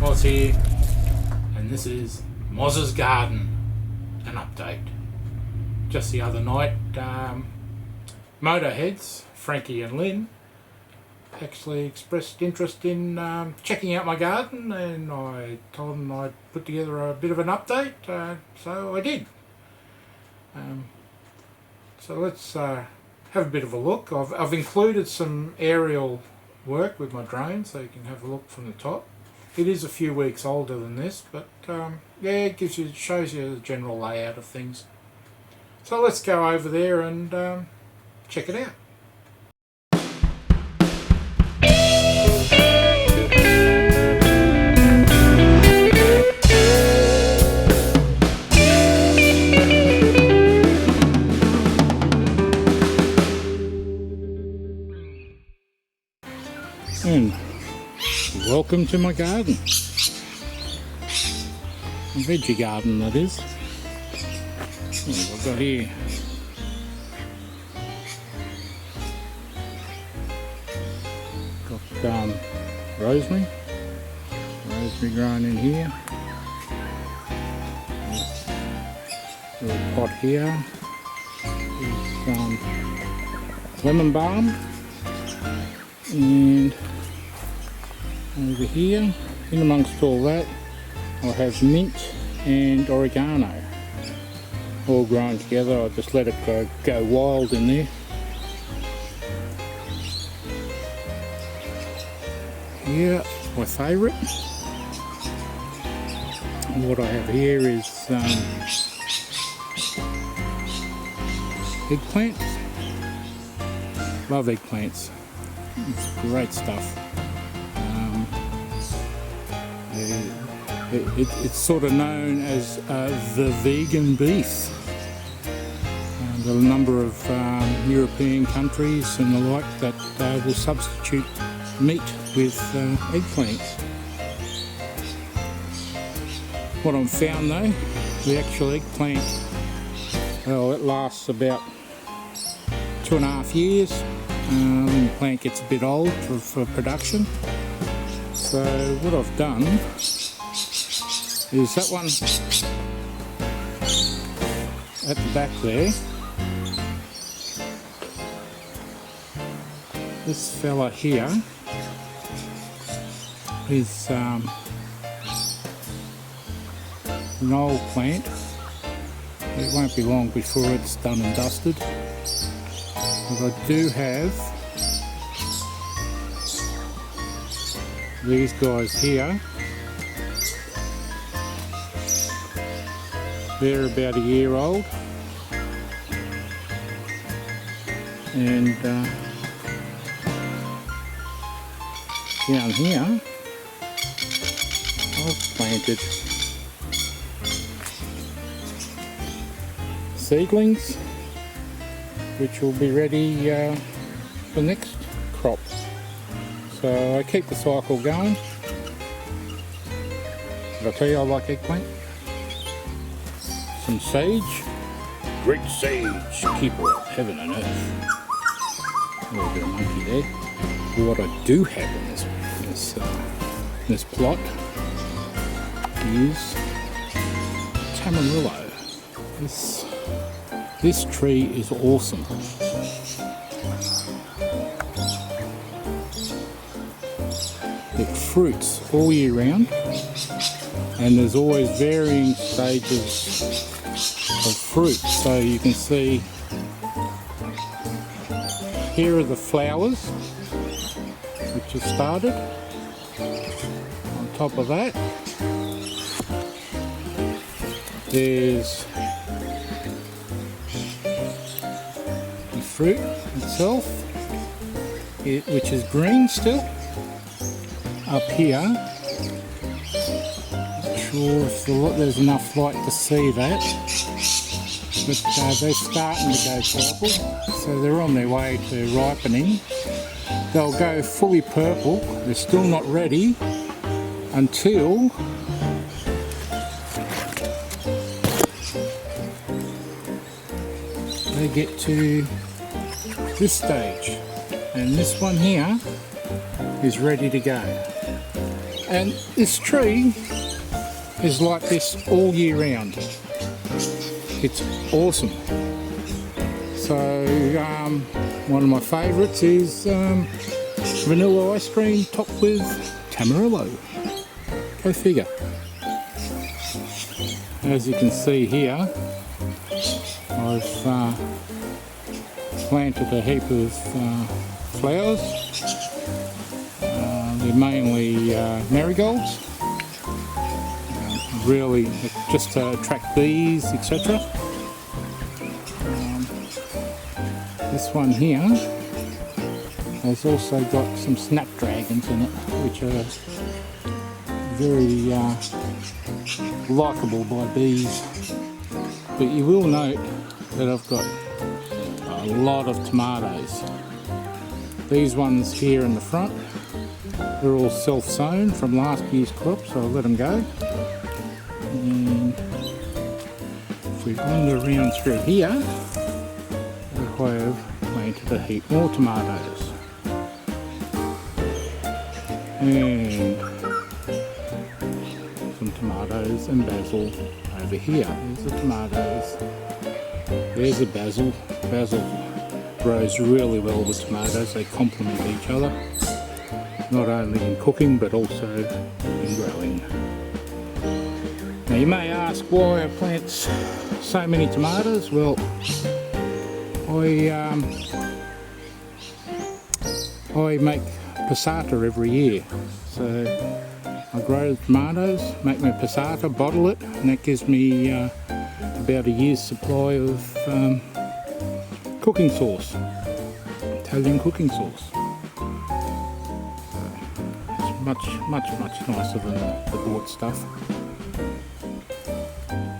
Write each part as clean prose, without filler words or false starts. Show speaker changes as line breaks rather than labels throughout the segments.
Moz here, and this is Moz's Garden, an update. Just the other night, Motoheadz, Frankie and Lynne, actually expressed interest in checking out my garden, and I told them I'd put together a bit of an update, so I did. So let's have a bit of a look. I've included some aerial work with my drone, so you can have a look from the top. It is a few weeks older than this, but yeah, it shows you the general layout of things. So let's go over there and check it out. And welcome to my garden. A veggie garden, that is. What have I got here? Got rosemary growing in here. Little pot here is lemon balm, and over here, in amongst all that, I have mint and oregano all grown together. I just let it go wild in there. Here, my favourite. What I have here is eggplants. Love eggplants. It's great stuff. It's sort of known as the vegan beef. There are a number of European countries and the like that will substitute meat with eggplants. What I've found though, the actual eggplant, well, it lasts about 2.5 years when the plant gets a bit old for production. So what I've done is that one at the back there, this fella here is an old plant. It won't be long before it's done and dusted, but I do have these guys here. They're about a year old, and down here I've planted seedlings which will be ready for next crop. So I keep the cycle going. Did I tell you I like eggplant? Some sage, great sage, keeper of heaven and earth. A little bit of monkey there. What I do have in this plot is tamarillo. This tree is awesome. It fruits all year round, and there's always varying stages of fruit. So you can see here are the flowers which have started. On top of that, there's the fruit itself, which is green still. Up here, not sure if there's enough light to see that, but they're starting to go purple, so they're on their way to ripening. They'll go fully purple. They're still not ready until they get to this stage, and this one here is ready to go. And this tree is like this all year round. It's awesome. So one of my favourites is vanilla ice cream topped with Tamarillo. Go figure. As you can see here, I've planted a heap of flowers. They're mainly marigolds. Really just to attract bees, etc. This one here has also got some snapdragons in it, which are very likeable by bees. But you will note that I've got a lot of tomatoes. These ones here in the front, they're all self-sown from last year's crop, so I'll let them go. And if we wander around through here, I have planted a heap more tomatoes. And some tomatoes and basil over here. There's the tomatoes. There's the basil. Basil grows really well with tomatoes. They complement each other, not only in cooking but also in growing. Now you may ask why I plant so many tomatoes. Well, I make passata every year. So I grow tomatoes, make my passata, bottle it, and that gives me about a year's supply of cooking sauce, Italian cooking sauce. So it's much nicer than the bought stuff.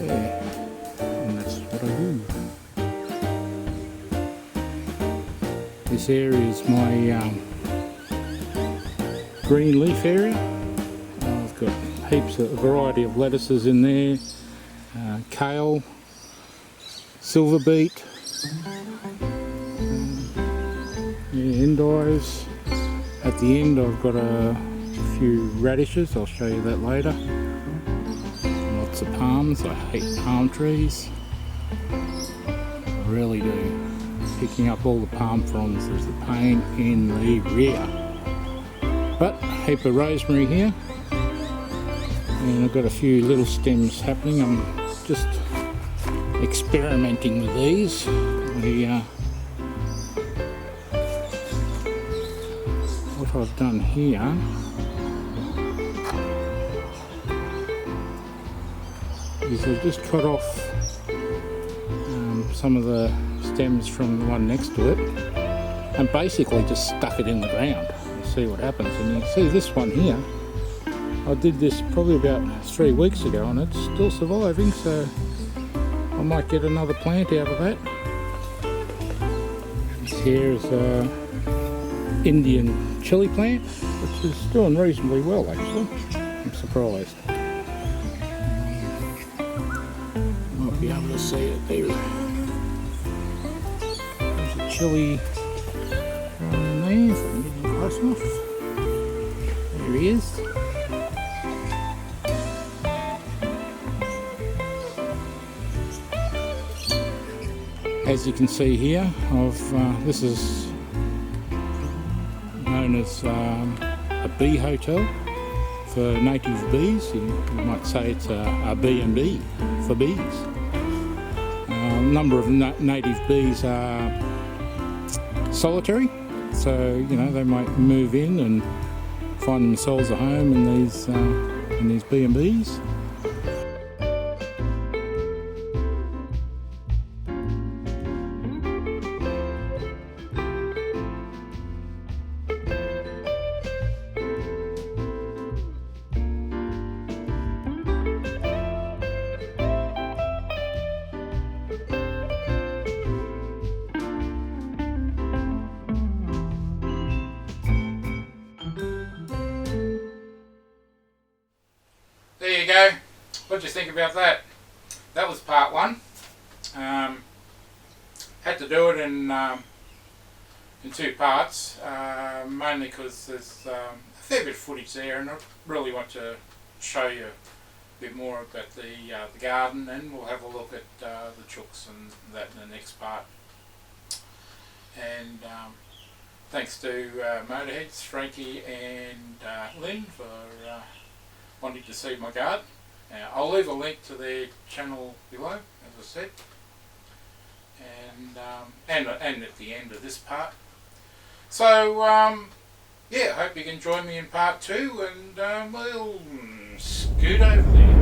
Yeah, and that's what I do. This area is my green leaf area. I've got heaps of variety of lettuces in there, kale, silver beet, endives. At the end I've got a few radishes, I'll show you that later. Lots of palms, I hate palm trees. I really do. Picking up all the palm fronds is a pain in the rear. But a heap of rosemary here, and I've got a few little stems happening. I'm just experimenting with these. What I've done here is I've just cut off some of the stems from the one next to it and basically just stuck it in the ground and see what happens. And you can see this one here, I did this probably about 3 weeks ago and it's still surviving, so I might get another plant out of that. This here is an Indian chili plant, which is doing reasonably well actually. I'm surprised. Might be able to see it there. Chili in there, if I can get him close enough. There he is. As you can see here, this is known as a bee hotel for native bees. You might say it's a B&B for bees. A number of native bees are solitary, so you know they might move in and find themselves a home in these B&Bs. There you go. What do you think about that? That was part one. Had to do it in in two parts, mainly because there's a fair bit of footage there, and I really want to show you a bit more about the garden, and we'll have a look at the chooks and that in the next part. And thanks to Motoheadz, Frankie and Lynne for wanting to see my garden. I'll leave a link to their channel below, as I said, and at the end of this part. So yeah, I hope you can join me in part 2, and we'll scoot over there.